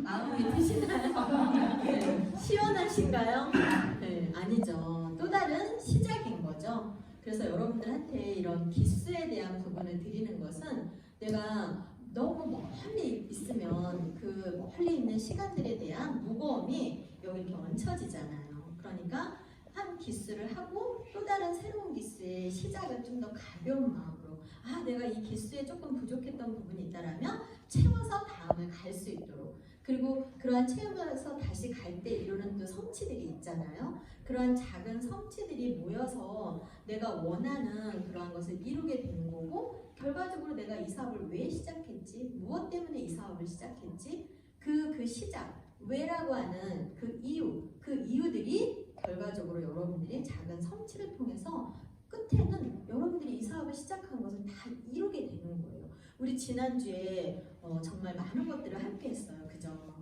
마음이 드시나요? 네. 시원하신가요? 네, 아니죠. 또 다른 시작인 거죠. 그래서 여러분들한테 이런 기수에 대한 부분을 드리는 것은 내가 너무 멀리 있으면 그 멀리 있는 시간들에 대한 무거움이 여기 이렇게 얹혀지잖아요. 그러니까 한 기수를 하고 또 다른 새로운 기수의 시작을 좀 더 가벼운 마음으로 내가 이 기수에 조금 부족했던 부분이 있다라면 채워서 다음을 갈 수 있도록, 그리고 그러한 채우면서 다시 갈 때 이루는 또 성취들이 있잖아요. 그러한 작은 성취들이 모여서 내가 원하는 그러한 것을 이루게 되는 거고, 결과적으로 내가 이 사업을 왜 시작했지? 무엇 때문에 이 사업을 시작했지? 그 시작, 왜라고 하는 그 이유들이 결과적으로 여러분들이 작은 성취를 통해서 끝에는 여러분들이 이 사업을 시작한 것을 다 이루게 되는 거예요. 우리 지난주에 정말 많은 것들을 함께 했어요. 그죠?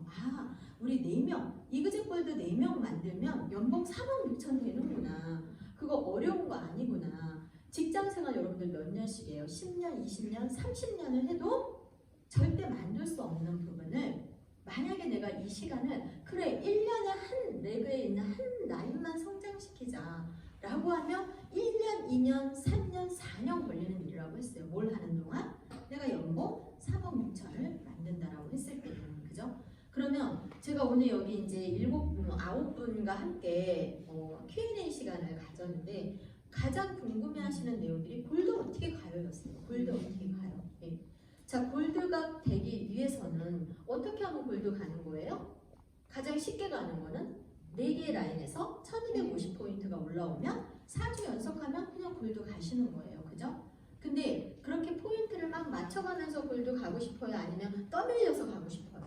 우리 4명, 이그제골드 4명 만들면 연봉 4만 6천 되는구나. 그거 어려운 거 아니구나. 직장생활 여러분들 몇 년씩이에요? 10년, 20년, 30년을 해도 절대 만들 수 없는 부분을, 만약에 내가 이 시간을 그래 1년에 한 레그에 있는 한 라인만 성장시키자 라고 하면 1년, 2년, 3년, 4년 걸리는 일이라고 했어요. 뭘 하는 동안? 내가 연봉 3억 6천을 만든다라고 했을 때는, 그죠? 그러면 제가 오늘 여기 이제 9분과 함께 Q&A 시간을 가졌는데, 가장 궁금해하시는 내용들이 골드 어떻게 가요였어요. 골드 어떻게 가요? 네. 자, 골드가 되기 위해서는 어떻게 하면 골드 가는 거예요? 가장 쉽게 가는 거는 4개의 라인에서 1250포인트가 올라오면 4주 연속하면 그냥 골드 가시는 거예요. 그죠? 근데 그렇게 포인트를 막 맞춰가면서 골드 가고 싶어요? 아니면 떠밀려서 가고 싶어요?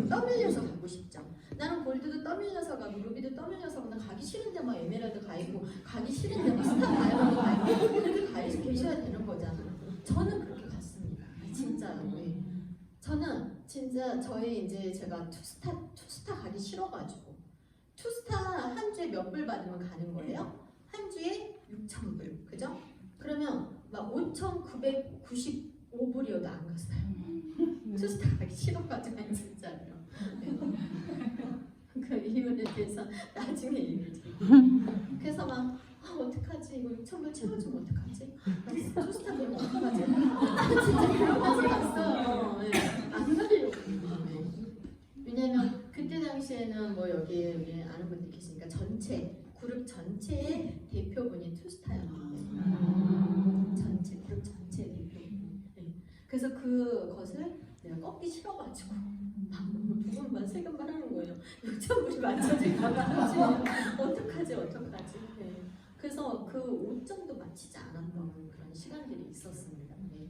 떠밀려서 가고 싶죠. 나는 골드도 떠밀려서 가고 루비도 떠밀려서 가고, 가기 싫은데 막 에메랄드 가 있고, 가기 싫은데 막 스타 다이아몬드 가 있고, 그렇게 계셔야 되는 거잖아요. 저는 그렇게 갔습니다. 진짜요. 네. 저는 진짜 저희 이제 제가 투스타 가기 싫어가지고, 투스타 한 주에 몇 불 받으면 가는 거예요? 한 주에 6,000불. 그죠? 그러면 막 5,995불이어도 안 갔어요. 투스타 가기 싫어가지고 진짜요. 네. 그 이유에 대해서 나중에 얘기를 드릴게요. 그래서 막 어떡하지? 이거 6,000불 채워주면 어떡하지? 투스타 되면 어떡하지? 진짜 그런까지 갔어요. 네. 안 가려고. 왜냐면 그때 당시에는 뭐 여기 아는 분들 계시니까 그룹 전체의 대표분이 투스타였는데, 그룹 전체 대표분. 네. 그래서 그것을 내가 꺾기 싫어가지고 두 번만 세 번만 하는 거예요. 6,000불이 맞춰질까 봐 어떡하지? 네. 그래서 그 5점도 맞히지 않았던 그런 시간들이 있었습니다. 네.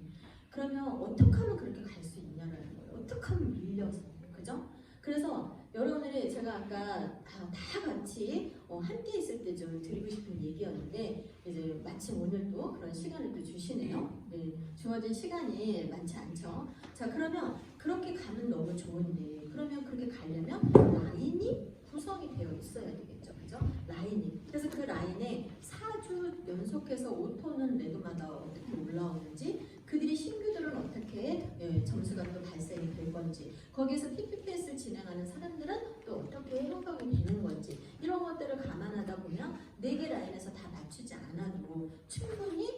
그러면 어떻게 하면 그렇게 갈 수 있냐라는 거예요. 어떻게 하면 밀려서, 그죠? 그래서 여러분들이 제가 아까 다 같이 함께 있을 때 좀 드리고 싶은 얘기였는데, 이제 마침 오늘 또 그런 시간을 또 주시네요. 네, 주어진 시간이 많지 않죠. 자, 그러면 그렇게 가면 너무 좋은데, 그러면 그렇게 가려면 라인이 구성이 되어 있어야 되겠죠. 그죠? 라인이. 그래서 그 라인에 4주 연속해서 5톤은 레그마다 어떻게 올라오는지, 그들이 신규들은 어떻게 점수가 또 발생이 될 건지, 거기에서 TPPS를 진행하는 사람들은 또 어떻게 행동이 되는 건지, 이런 것들을 감안하다 보면 4개 라인에서 다 맞추지 않아도 충분히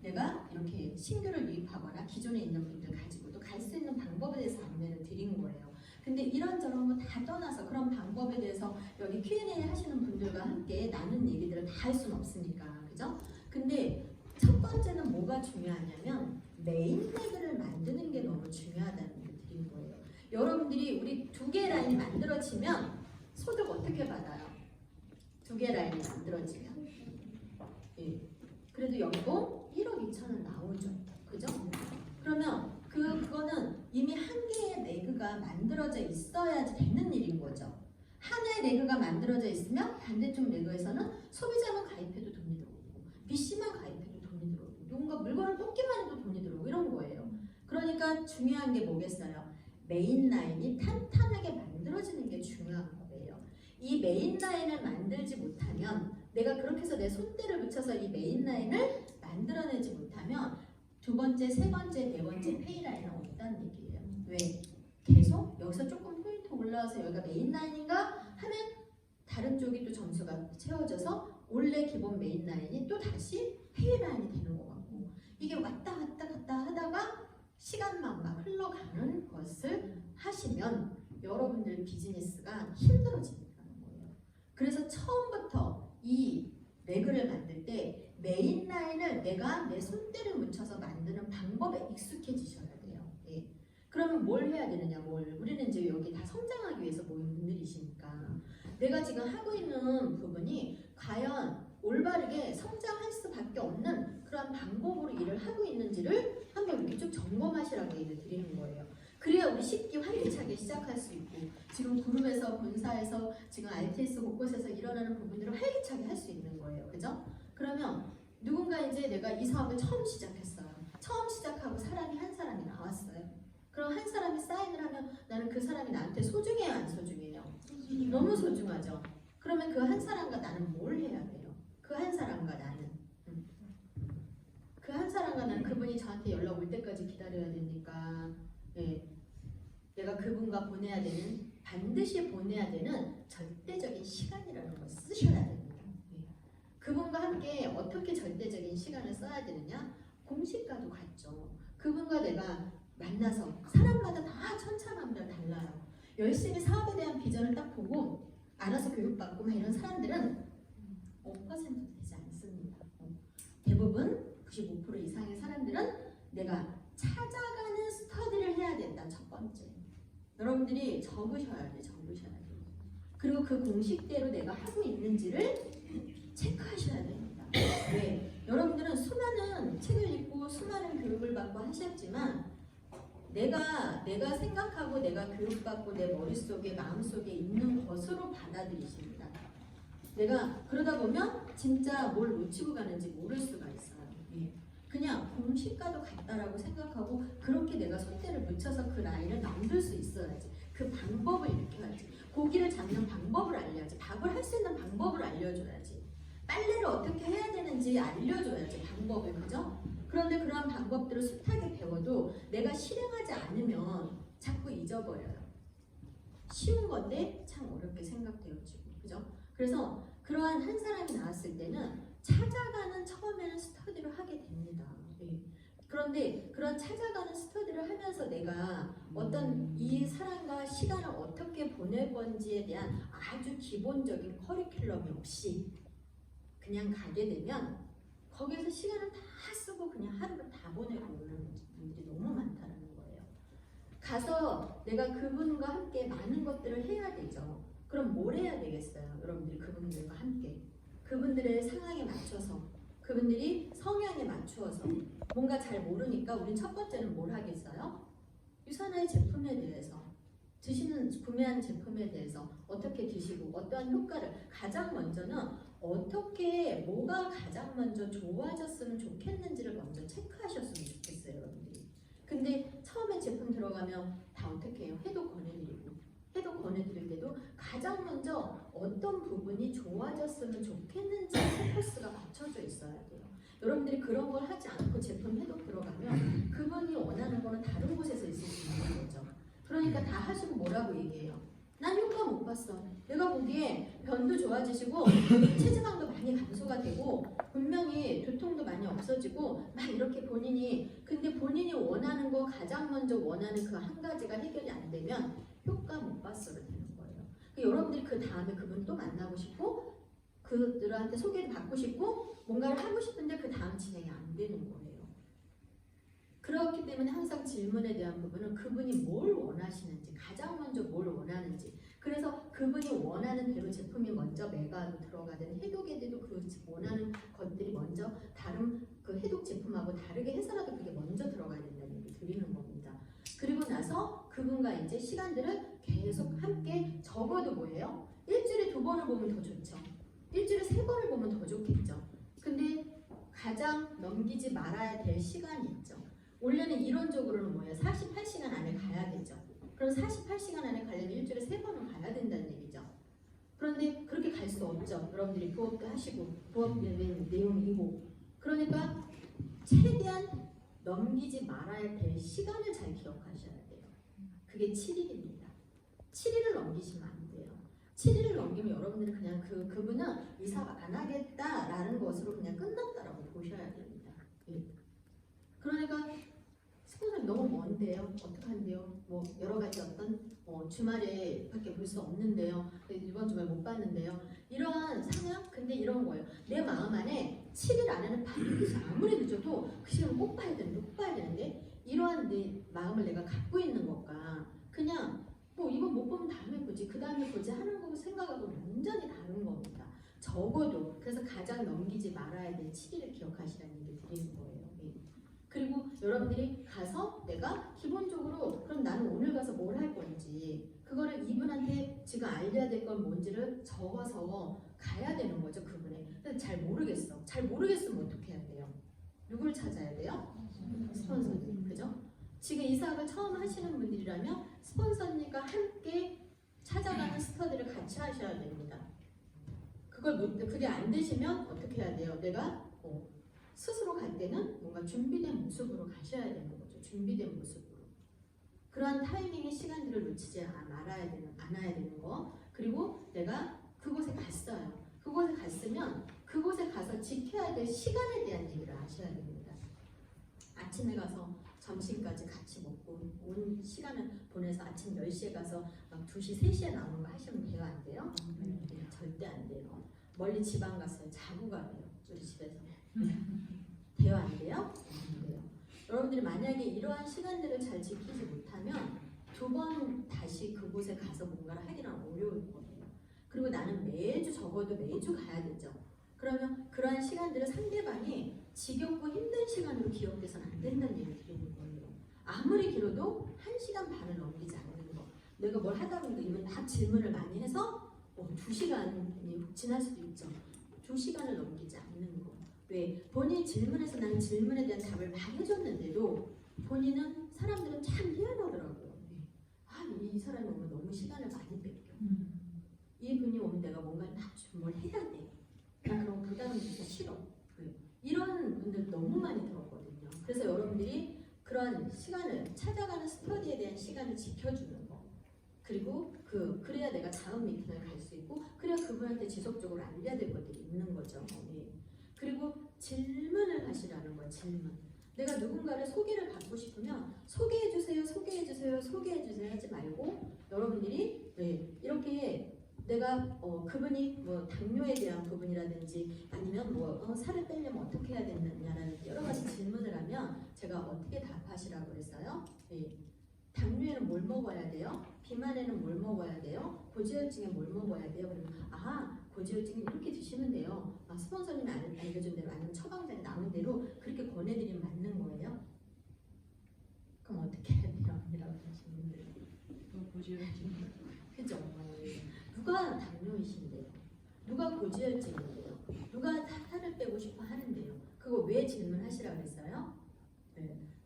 내가 이렇게 신규를 유입하거나 기존에 있는 분들 가지고도 갈 수 있는 방법에 대해서 안내를 드린 거예요. 근데 이런저런 거 다 떠나서 그런 방법에 대해서 여기 Q&A 하시는 분들과 함께 나눈 얘기들을 다 할 수는 없으니까, 그죠? 근데 첫 번째는 뭐가 중요하냐면 메인 레그를 만드는 게 너무 중요하다는 걸 드린 거예요. 여러분들이 우리 2개 라인이 만들어지면 소득 어떻게 받아요? 2개 라인이 만들어지면 그래도 연봉 1억 2천은 나오죠. 그죠? 그러면 그거는 이미 한 개의 레그가 만들어져 있어야 되는 일인 거죠. 하나의 레그가 만들어져 있으면 반대쪽 레그에서는 소비자만 가입해도 돈이 들어오고, BC만 가입해도 돈이 들어오고, 누군가 물건을 뽑기만 해도 돈이 들어오고, 이런 거예요. 그러니까 중요한 게 뭐겠어요? 메인 라인이 탄탄하게 만들어지는 게 중요한 거예요. 이 메인 라인을 만들지 못하면, 내가 그렇게 해서 내 손대를 붙여서 이 메인 라인을 만들어내지 못하면 2번째, 3번째, 4번째 페이 라인은 없다는 얘기예요. 왜? 계속 여기서 조금 올라와서 여기가 메인 라인인가 하면 다른 쪽이 또 점수가 채워져서 원래 기본 메인 라인이 또 다시 테일 라인이 되는 것 같고, 이게 왔다 갔다 하다가 시간만 막 흘러가는 것을 하시면 여러분들 비즈니스가 힘들어진다는 거예요. 그래서 처음부터 이 레그를 만들 때 메인 라인을 내가 내 손때를 묻혀서 만드는 방법에 익숙해지셔야 돼요. 예. 그러면 뭘 해야 되느냐, 우리는 이제 여기 다 성장하기 위해서 모인 분들이시니까 내가 지금 하고 있는 부분이 과연 올바르게 성장할 수밖에 없는 그런 방법으로 일을 하고 있는지를 한번 이렇게 쭉 점검하시라고 얘기를 드리는 거예요. 그래야 우리 쉽게 활기차게 시작할 수 있고, 지금 그룹에서, 본사에서, 지금 RTS 곳곳에서 일어나는 부분들을 활기차게 할 수 있는 거예요. 그죠? 그러면 누군가 이제 내가 이 사업을 처음 시작했어요. 처음 시작하고 사람이 한 사람이 나왔어요. 그럼 한 사람이 사인을 하면 나는 그 사람이 나한테 소중해요, 안 소중해요? 너무 소중하죠. 그러면 그 한 사람과 나는 뭘 해야 돼요? 그 한 사람과 나는 그 한 사람과 나는 그분이 저한테 연락 올 때까지 기다려야 되니까, 예, 내가 그분과 반드시 보내야 되는 절대적인 시간이라는 걸 쓰셔야 됩니다. 예. 그분과 함께 어떻게 절대적인 시간을 써야 되느냐? 공식과도 같죠. 그분과 내가 만나서, 사람마다 다 천차만별 달라요. 열심히 사업에 대한 비전을 딱 보고 알아서 교육받고 막 이런 사람들은 5%도 되지 않습니다. 대부분 95% 이상의 사람들은 내가 찾아가는 스터디를 해야 된다. 첫 번째, 여러분들이 적으셔야 돼. 그리고 그 공식대로 내가 하고 있는지를 체크하셔야 됩니다. 왜? 여러분들은 수많은 책을 읽고 수많은 교육을 받고 하셨지만 내가 생각하고 내가 교육받고 내 머릿속에 마음속에 있는 것으로 받아들이십니다. 내가 그러다 보면 진짜 뭘 놓치고 가는지 모를 수가 있어요. 예. 그냥 공식과도 같다라고 생각하고 그렇게 내가 손대를 묻혀서 그 라인을 만들 수 있어야지. 그 방법을 익혀야지. 고기를 잡는 방법을 알려야지. 밥을 할 수 있는 방법을 알려줘야지. 빨래를 어떻게 해야 되는지 알려줘야지. 방법을. 그죠? 그런데 그러한 방법들을 숱하게 배워도 내가 실행하지 않으면 자꾸 잊어버려요. 쉬운 건데 참 어렵게 생각되어지고. 그죠? 그래서 그러한 한 사람이 나왔을 때는 찾아가는 처음에는 스터디를 하게 됩니다. 네. 그런데 그런 찾아가는 스터디를 하면서 내가 어떤 이 사람과 시간을 어떻게 보낼 건지에 대한 아주 기본적인 커리큘럼이 없이 그냥 가게 되면 거기에서 시간을 다 쓰고 그냥 하루를 다 보내고 오는 분들이 너무 많다는 거예요. 가서 내가 그분과 함께 많은 것들을 해야 되죠. 그럼 뭘 해야 되겠어요? 여러분들이 그분들과 함께 그분들의 상황에 맞춰서, 그분들이 성향에 맞추어서 뭔가 잘 모르니까 우린 첫 번째는 뭘 하겠어요? 유산화의 제품에 대해서, 구매한 제품에 대해서 어떻게 드시고 어떠한 효과를, 가장 먼저는 어떻게 뭐가 가장 먼저 좋아졌으면 좋겠는지를 먼저 체크하셨으면 좋겠어요, 여러분들이. 근데 처음에 제품 들어가면 다 어떻게 해요? 해독 권해드릴 때도 가장 먼저 어떤 부분이 좋아졌으면 좋겠는지 포커스가 맞춰져 있어야 돼요. 여러분들이 그런 걸 하지 않고 제품 해독 들어가면 그분이 원하는 거는 다른 곳에서 있을 수 있는 거죠. 그러니까 다 하시고 뭐라고 얘기해요? 난 효과 못 봤어. 내가 보기에 변도 좋아지시고 체지방도 많이 감소가 되고 분명히 두통도 많이 없어지고 막 이렇게 근데 본인이 원하는 거, 가장 먼저 원하는 그 한 가지가 해결이 안 되면 효과 못 봤어가 되는 거예요. 여러분들이 그 다음에 그분 또 만나고 싶고 그들한테 소개를 받고 싶고 뭔가를 하고 싶은데 그 다음 진행이 안 되는 거예요. 그렇기 때문에 항상 질문에 대한 부분은 그분이 뭘 원하시는지, 가장 먼저 뭘 원하는지, 그래서 그분이 원하는 대로 제품이 먼저 메가로 들어가든 해독에 대도 그 원하는 것들이 먼저 다른 그 해독 제품하고 다르게 해서라도 그게 먼저 들어가야 된다는 얘기 드리는 겁니다. 그리고 나서 그분과 이제 시간들을 계속 함께, 적어도 뭐예요? 일주일에 2번을 보면 더 좋죠. 일주일에 3번을 보면 더 좋겠죠. 근데 가장 넘기지 말아야 될 시간이 있죠. 원래는 이론적으로는 뭐예요? 48시간 안에 가야 되죠. 그럼 48시간 안에 가려면 일주일에 3번은 가야 된다는 얘기죠. 그런데 그렇게 갈 수 없죠. 여러분들이 부업도 하시고 부업의 내용이고, 그러니까 최대한 넘기지 말아야 될 시간을 잘 기억하셔야 돼요. 그게 7일입니다. 7일을 그러면 여러분들은 그냥 그분은 이사 안 하겠다라는 것으로 그냥 끝났다라고 보셔야 됩니다. 예. 그러니까 스폰서는 너무 먼데요. 어떡한데요? 뭐 여러 가지 어떤 주말에밖에 볼 수 없는데요. 이번 주말 못 봤는데요. 이러한 상황? 근데 이런 거예요. 내 마음 안에 7일 안에는 반드시 아무리 늦어도 그 시간 꼭 봐야 되는데 꼭 봐야 되는데 이러한 내 마음을 내가 갖고 있는 것과 그냥 뭐 이건 못 보면 다음에 보지 그 다음에 보지 하는 거 생각하고 완전히 다른 겁니다. 적어도 그래서 가장 넘기지 말아야 될 7일을 기억하시라는 얘기 드리는 거예요. 예. 그리고 여러분들이 가서 내가 기본적으로 그럼 나는 오늘 가서 뭘 할 건지 그거를 이분한테 지금 알려야 될 건 뭔지를 적어서 가야 되는 거죠. 그분에. 근데 잘 모르겠어. 잘 모르겠으면 어떻게 해야 돼요? 누굴 찾아야 돼요? 스폰서님. 그죠? 지금 이 사업을 처음 하시는 분들이라면 스폰서님과 함께 찾아가는 스터디를 같이 하셔야 됩니다. 그게 안 되시면 어떻게 해야 돼요? 내가 스스로 갈 때는 뭔가 준비된 모습으로 가셔야 되는 거죠. 준비된 모습으로. 그러한 타이밍의 시간들을 놓치지 않아야 되는 거. 그리고 내가 그곳에 갔어요. 그곳에 갔으면 그곳에 가서 지켜야 될 시간에 대한 얘기를 아셔야 됩니다. 아침에 가서 점심까지 같이 먹고 온 시간을 보내서 아침 10시에 가서 막 2시, 3시에 나오는 거 하시면 돼요? 안 돼요? 네, 절대 안 돼요. 멀리 지방 갔어요. 자고 가요. 우리 집에서. 돼요? 안 돼요? 안 돼요. 여러분들이 만약에 이러한 시간들을 잘 지키지 못하면 2번 다시 그곳에 가서 뭔가를 하기는 어려울 거예요. 그리고 나는 적어도 매주 가야 되죠. 그러면 그러한 시간들을 상대방이 지겹고 힘든 시간으로 기억돼서는 안 된다는 얘기를 드리는 거예요. 아무리 길어도 1시간 반을 넘기지 않는 거. 내가 뭘 하다 보면 다 질문을 많이 해서 2시간이 지날 수도 있죠. 2시간을 넘기지 않는 거. 왜? 본인이 질문해서 나는 질문에 대한 답을 막 해줬는데도 본인은 사람들은 참 희한하더라고요. 이 사람이 오면 너무 시간을 많이 뺏겨. 이분이 오면 내가 뭔가를 뭘 해야 돼. 나 그런 부담이 있어 싫어. 이런 분들 너무 많이 들었거든요. 그래서 여러분들이 그런 시간을 찾아가는 스터디에 대한 시간을 지켜주는 거. 그리고 그래야 내가 다음 미팅을 갈 수 있고 그래야 그분한테 지속적으로 알려야 될 것들이 있는 거죠. 네. 그리고 질문을 하시라는 거예요. 질문. 내가 누군가를 소개를 받고 싶으면 소개해주세요, 소개해주세요, 소개해주세요 하지 말고 여러분들이 이렇게 내가 그분이 뭐 당뇨에 대한 부분이라든지 아니면 뭐 살을 빼려면 어떻게 해야 되느냐라는 여러 가지 질문을 하면 제가 어떻게 답하시라고 그랬어요? 당뇨에는 뭘 먹어야 돼요? 비만에는 뭘 먹어야 돼요? 고지혈증에 뭘 먹어야 돼요? 그러면 고지혈증은 이렇게 드시면 돼요. 스폰서님이 알려준 대로 아니면 처방전이 나온 대로 그렇게 권해드리면 맞는 거예요? 그럼 어떻게 해야 돼요? 이라고 하시는 분들. 고지혈증. 그죠? 누가 당뇨이신데요? 누가 고지혈증인데요? 누가 살을 빼고 싶어 하는데요? 그거 왜 질문하시라고 했어요?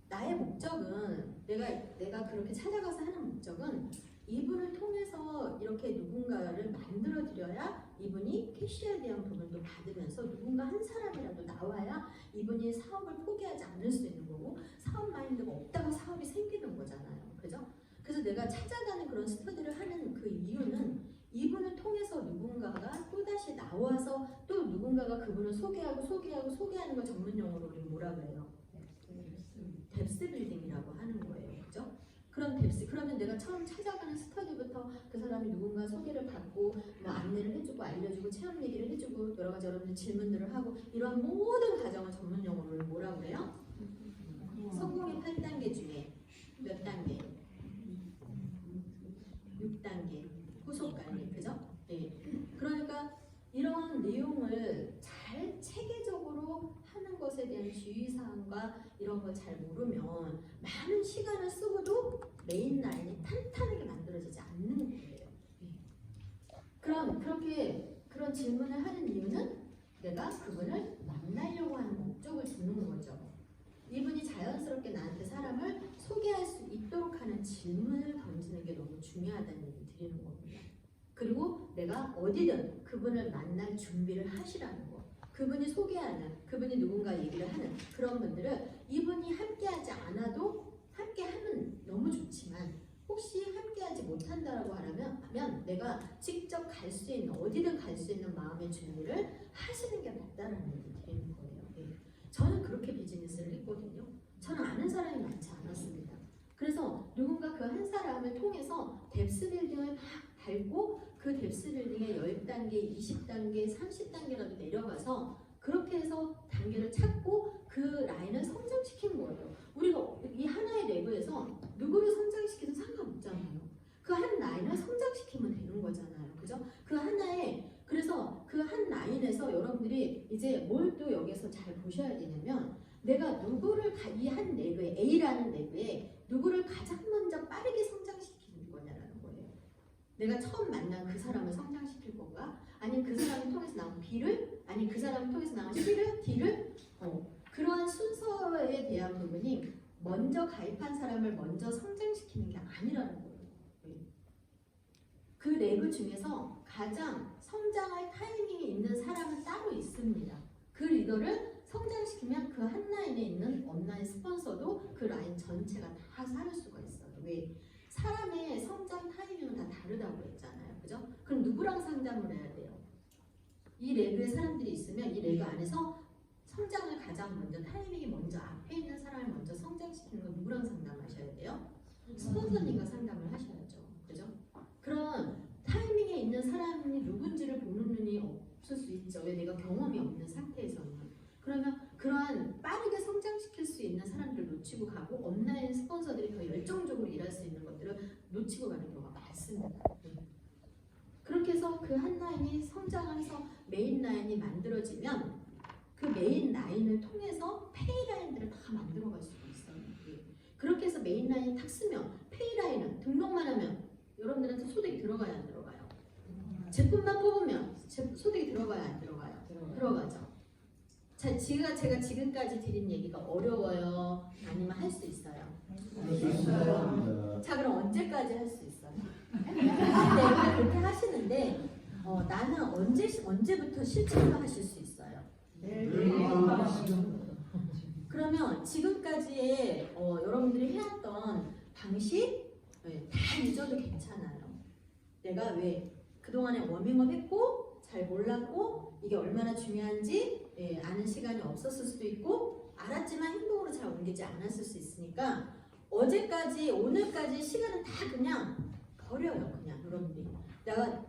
나의 목적은 내가 그렇게 찾아가서 하는 목적은 이분을 통해서 이렇게 누군가를 만들어 드려야 이분이 캐시에 대한 부분도 받으면서 누군가 한 사람이라도 나와야 이분이 사업을 포기하지 않을 수 있는 거고 사업 마인드가 없다고 사업이 생기는 거잖아요. 그죠? 그래서 내가 찾아가는 그런 스터디를 하는 그 이유는 이분을 통해서 누군가가 또다시 나와서 또 누군가가 그분을 소개하는 걸 전문 용어로 우리 뭐라 그래요? 뎁스 빌딩이라고 하는 거예요. 그죠? 그러면 내가 처음 찾아가는 스터디부터 그 사람이 누군가 소개를 받고 뭐 안내를 해주고 알려주고 체험 얘기를 해주고 여러 가지 여러분들 질문들을 하고 이러한 모든 과정을 전문 용어로 뭐라 그래요? 성공의 8단계 중에 몇 단계? 6단계 후속 관리. 그죠? 그러니까 이런 내용을 잘 체계적으로 하는 것에 대한 주의사항과 이런 걸 잘 모르면 많은 시간을 쓰고도 메인 라인이 탄탄하게 만들어지지 않는 거예요. 그런 질문을 하는 이유는 내가 그분을 만나려고 하는 목적을 두는 거죠. 이분이 자연스럽게 나한테 사람을 소개할 수 있도록 하는 질문을 던지는 게 너무 중요하다는 얘기 드리는 겁니다. 그리고 내가 어디든 그분을 만날 준비를 하시라는 거. 그분이 소개하는, 그분이 누군가 얘기를 하는 그런 분들은 이분이 함께하지 않아도 함께하면 너무 좋지만 혹시 함께하지 못한다라고 하면 내가 직접 갈 수 있는 어디든 갈 수 있는 마음의 준비를 하시는 게 맞다라는 얘기 드리는 거예요. 네. 저는 그렇게 비즈니스를 했거든요. 저는 아는 사람이 많지 않았습니다. 그래서 누군가 그 한 사람을 통해서 뎁스 빌딩을 막 밟고 그 뎁스 빌딩의 10단계, 20단계, 30단계라도 내려가서 그렇게 해서 단계를 찾고 그 라인을 성장시킨 거예요. 우리가 이 하나의 레그에서 누구를 성장시키든 상관없잖아요. 그 한 라인을 성장시키면 되는 거잖아요. 그죠? 그 하나의 그래서 그 한 라인에서 여러분들이 이제 뭘 또 여기서 잘 보셔야 되냐면 내가 누구를 이 한 레그에 A라는 레그에 누구를 가장 먼저 빠르게 성장시키는 거냐라는 거예요. 내가 처음 만난 그 사람을 성장시킬 건가? 아니면 그 사람을 통해서 나온 B를? 아니면 그 사람을 통해서 나온 C를? D를? 그러한 순서에 대한 부분이 먼저 가입한 사람을 먼저 성장시키는 게 아니라는 거예요. 그 레그 중에서 가장 성장할 타이밍이 있는 사람은 따로 있습니다. 그 리더를 성장시키면 그 한 라인에 있는 업라인 스폰서도 그 라인 전체가 다 살 수가 있어요. 왜? 사람의 성장 타이밍은 다 다르다고 했잖아요. 그죠? 그럼 누구랑 상담을 해야 돼요? 이 레그에 사람들이 있으면 이 레그 안에서 성장을 가장 먼저 타이밍이 먼저 앞에 있는 사람을 먼저 성장시키는 건 누구랑 상담하셔야 돼요? 스폰서님과 상담을 하셔야죠. 그죠? 그런 타이밍에 있는 사람이 누군지를 보는 눈이 없을 수 있죠. 왜? 내가 경험이 없는 상태에서는. 그러면 그러한 빠르게 성장시킬 수 있는 사람들을 놓치고 가고 온라인 스폰서들이 더 열정적으로 일할 수 있는 것들을 놓치고 가는 경우가 많습니다. 그렇게 해서 그 한 라인이 성장해서 메인 라인이 만들어지면 그 메인 라인을 통해서 페이 라인들을 다 만들어갈 수가 있어요. 그렇게 해서 메인 라인이 탁 쓰면 페이 라인은 등록만 하면 여러분들한테 소득이 들어가야 안 들어가요? 제품만 뽑으면 소득이 들어가야 안 들어가요? 들어가죠. 자, 제가 지금까지 드린 얘기가 어려워요? 아니면 할 수 있어요? 자, 그럼 언제까지 할 수 있어요? 내가 그렇게 하시는데 나는 언제부터 실제로 하실 수 있어요? 그러면 지금까지의 여러분들이 해왔던 방식 다 잊어도 괜찮아요. 내가 왜 그동안에 워밍업 했고 잘 몰랐고 이게 얼마나 중요한지 아는 시간이 없었을 수도 있고 알았지만 행동으로 잘 옮기지 않았을 수 있으니까 어제까지 오늘까지 시간은 다 그냥 버려요. 그냥 여러분들이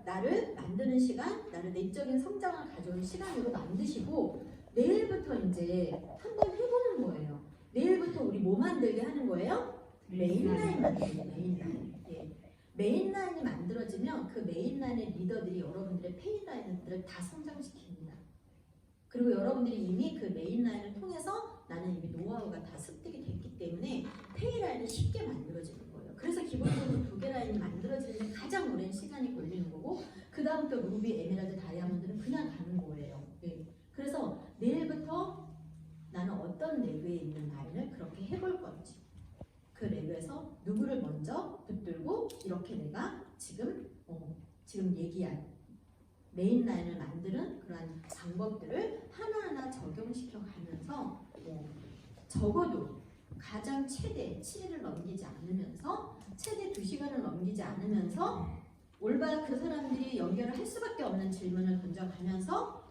나를 만드는 시간, 나를 내적인 성장을 가져오는 시간으로 만드시고 내일부터 이제 한번 해보는 거예요. 내일부터 우리 뭐 만들게 하는 거예요? 메인라인 만들기. 메인라인이 만들어지면 그 메인라인의 리더들이 여러분들의 페인라인들을 다 성장시킵니다. 그리고 여러분들이 이미 그 메인라인을 통해서 나는 이미 노하우가 다 습득이 됐기 때문에 페이라인이 쉽게 만들어지는 거예요. 그래서 기본적으로 2개 라인이 만들어지는 데 가장 오랜 시간이 걸리는 거고 그 다음부터 루비, 에메랄드, 다이아몬드는 그냥 가는 거예요. 그래서 내일부터 나는 어떤 레그에 있는 라인을 그렇게 해볼 건지 그 레그에서 누구를 먼저 붙들고 이렇게 내가 지금 얘기한 메인 라인을 만드는 그런 방법들을 하나하나 적용시켜 가면서 적어도 가장 최대 7일을 넘기지 않으면서 최대 2시간을 넘기지 않으면서 올바른 그 사람들이 연결을 할 수밖에 없는 질문을 던져가면서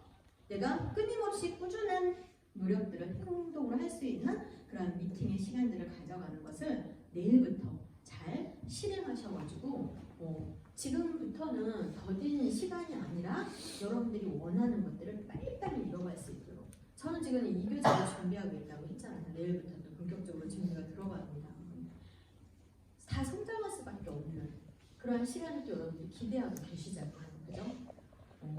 내가 끊임없이 꾸준한 노력들을 행동으로 할 수 있는 그런 미팅의 시간들을 가져가는 것을 내일부터 잘 실행하셔가지고 지금부터는 더딘 시간이 아니라 여러분들이 원하는 것들을 빨리빨리 이뤄갈 수 있도록 저는 지금 2교재를 준비하고 있다고 했잖아요. 내일부터 또 본격적으로 준비가 들어갑니다. 다 성장할 수밖에 없는 그런 시간을 또 여러분들이 기대하고 계시잖아요. 그죠?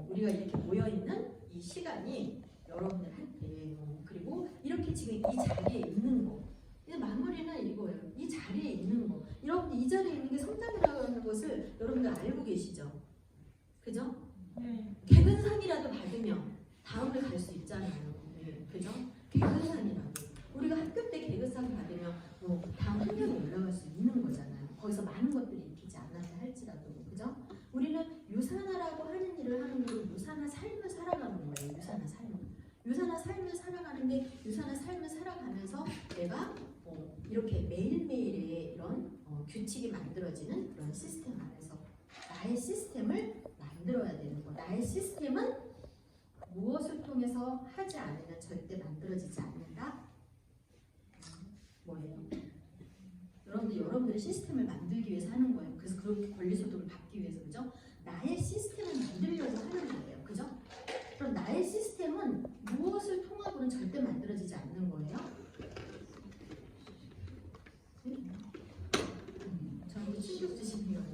우리가 이렇게 모여있는 이 시간이 여러분들한테 그리고 이렇게 지금 이 자리에 있는 거 이제 마무리는 이거예요. 이 자리에 있는 거 여러분들 이 자리에 있는 게 성장이라고 하는 것을 여러분들 알고 계시죠? 그죠? 네. 개근상이라도 받으면 다음을 갈 수 있잖아요. 그죠? 개근상이라도 우리가 학교 때 개근상 받으면 다음 학년에 올라갈 수 있는 거잖아요. 거기서 많은 것들이 익히지 않았다 할지라도 그죠? 우리는 유산화라고 하는 일을 하는 건 유산화 삶을 살아가는 거예요. 유산화 삶을 살아가는데 유산화 삶을 살아가면서 내가 이렇게 매일매일의 이런 규칙이 만들어지는 그런 시스템 안에서 나의 시스템을 만들어야 되는 거. 나의 시스템은 무엇을 통해서 하지 않으면 절대 만들어지지 않는다. 뭐예요? 여러분들의 시스템을 만들기 위해서 하는 거예요. 그래서 그렇게 권리소득을 받기 위해서, 그죠? 나의 시스템을 만들려고 하는 거예요. 그죠? 그럼 나의 시스템은 무엇을 통하고는 절대 만들어지지 않는 거예요. 저한테 충격 주시는 거예요.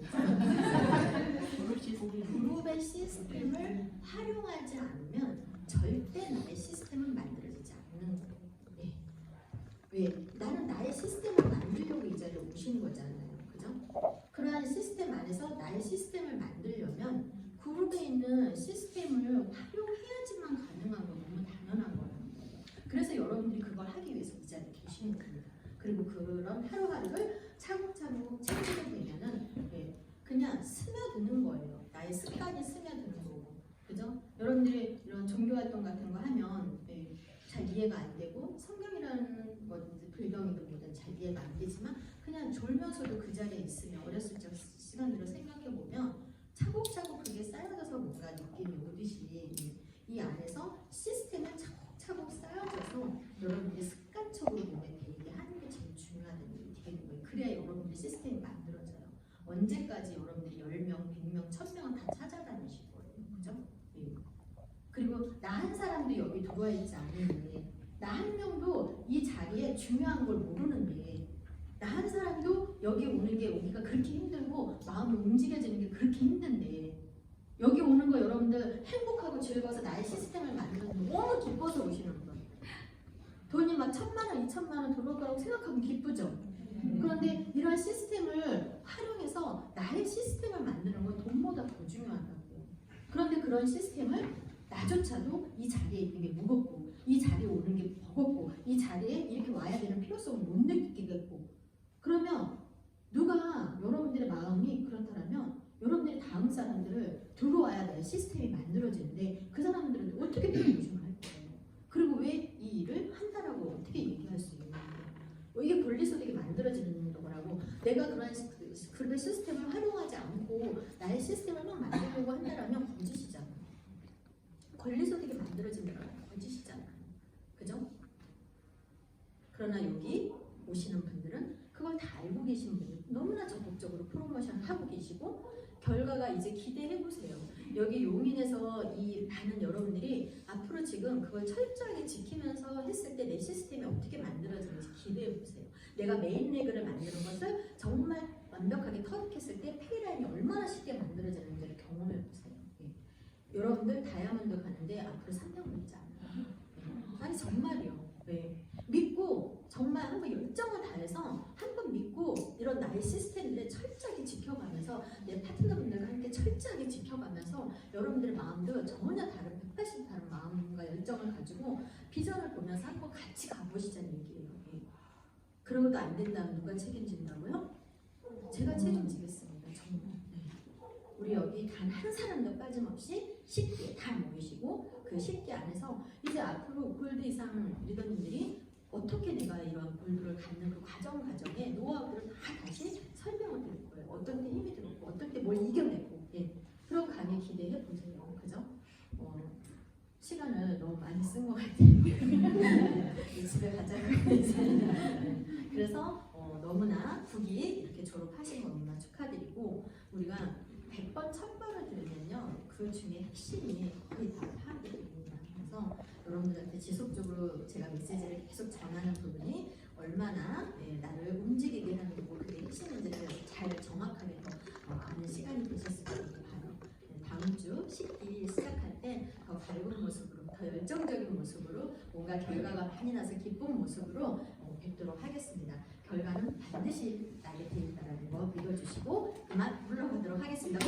그룹의 시스템을 활용하지 않으면 절대 나의 시스템은 만들어지지 않는 거예요. 네. 왜? 나는 나의 시스템을 만들려고 이 자리에 오신 거잖아요. 그죠? 그러한 시스템 안에서 나의 시스템을 만들려면 그룹에 있는 시스템을 활용해야지만 가능한 건 너무 당연한 거예요. 그래서 여러분들이 그걸 하기 위해서 이 자리에 계시는 겁니다. 그리고 그런 하루하루를 차곡차곡 챙기게 되면은 그냥 스며드는 거예요. 나의 습관이 스며드는 거고, 그죠? 여러분들이 이런 종교활동 같은 거 하면 잘 이해가 안 되고 성경이라는 뭐든지 불경이든 뭐든 잘 이해가 안 되지만 그냥 졸면서도 그 자리에 있으면 어렸을 적 시간들을 생각해 보면 차곡차곡 그게 쌓여져서 뭔가 느낌이 오듯이 이 안에서 시스템을 차곡차곡 쌓여져서 여러분들이 습관적으로 몸에 배이게 하는 게 제일 중요하다는 일이 되는 거예요. 그래야 여러분들이 시스템이 만들어져요. 언제까지 여러분들이 10명, 100명, 1000명은 다 찾아다니실 거예요. 그죠? 그리고 나 한 사람도 여기 들어와 있지 않는데 나 한 명도 이 자리에 중요한 걸 모르는데 나 한 사람도 여기 오는 게 오기가 그렇게 힘들고 마음이 움직여지는 게 그렇게 힘든데 여기 오는 거 여러분들 행복하고 즐거워서 나의 시스템을 만드는 너무 기뻐서 오시는 거예요. 돈이 막 1000만 원, 2000만 원 들어올 거라고 생각하면 기쁘죠. 그런데 이런 시스템을 활용해서 나의 시스템을 만드는 건 돈보다 더 중요하다고. 그런데 그런 시스템을 나조차도 이 자리에 있는 게 무겁고 이 자리에 오는 게 버겁고 이 자리에 이렇게 와야 되는 필요성을 못 느끼겠고 그러면 누가 여러분들의 마음이 그렇다면 여러분들이 다음 사람들을 들어와야 될 시스템이 만들어지는데 그 사람들은 어떻게 표현을 할 거예요. 그리고 왜 이 일을 한다라고 어떻게 얘기할 수 있는 거예요. 이게 권리소득이 만들어지는 거라고. 내가 그런 그룹의 시스템을 활용하지 않고 나의 시스템을 막 만들려고 한다면 거짓이잖아. 권리소득이 만들어진다는 거짓이잖아요. 그죠? 그러나 여기 오시는 분들은 그걸 다 알고 계신 분들 너무나 적극적으로 프로모션 하고 계시고 결과가 이제 기대해 보세요. 여기 용인에서 이 많은 여러분들이 앞으로 지금 그걸 철저하게 지키면서 했을 때 내 시스템이 어떻게 만들어지는지 기대해 보세요. 내가 메인 레그를 만드는 것을 정말 완벽하게 터득했을 때 페이라인이 얼마나 쉽게 만들어지는지를 경험해 보세요. 여러분들 다이아몬드 가는데 앞으로 3년 걸리지 않아요. 아니 정말이요. 믿고 정말 한번 열정을 다해서 한번 믿고 이런 나의 시스템들을 철저하게 지켜가면서 내 파트너분들과 함께 철저하게 지켜가면서 여러분들의 마음도 전혀 다른 180 다른 마음과 열정을 가지고 비전을 보면서 한번 같이 가보시자는 얘기예요. 그러고도 안 된다면 누가 책임진다고요? 제가 책임지겠습니다. 정말. 우리 여기 단 한 사람도 빠짐없이 10개 다 모이시고 그 10개 안에서 이제 앞으로 골드 이상 리더님들이 어떻게 내가 이런 골드를 갖는 그 과정에 노하우들을 다 다시 설명을 드릴 거예요. 어떤 때 힘이 들었고 어떤 때 뭘 이겨내고 그런 강의 기대해 보세요. 그죠? 시간을 너무 많이 쓴 것 같아요. 집에 가자고 그래서 너무나 국이 이렇게 졸업하신 거 너무나 축하드리고 우리가 100번, 1000번을 들으면요 그 중에 핵심이 거의 다 파악이 됩니다. 그래서 여러분들한테 지속적으로 제가 메시지를 계속 전하는 부분이 얼마나 나를 움직이게 하는 거고 그게 핵심인지를 잘 정확하게 더 아는 시간이 되셨을 거라고 봐요. 다음 주 10기 시작할 때 더 밝은 모습으로 더 열정적인 모습으로 뭔가 결과가 많이 나서 기쁜 모습으로 뵙도록 하겠습니다. 결과는 반드시 나게 되어 있다는 거 믿어주시고 그만 물러가도록 하겠습니다.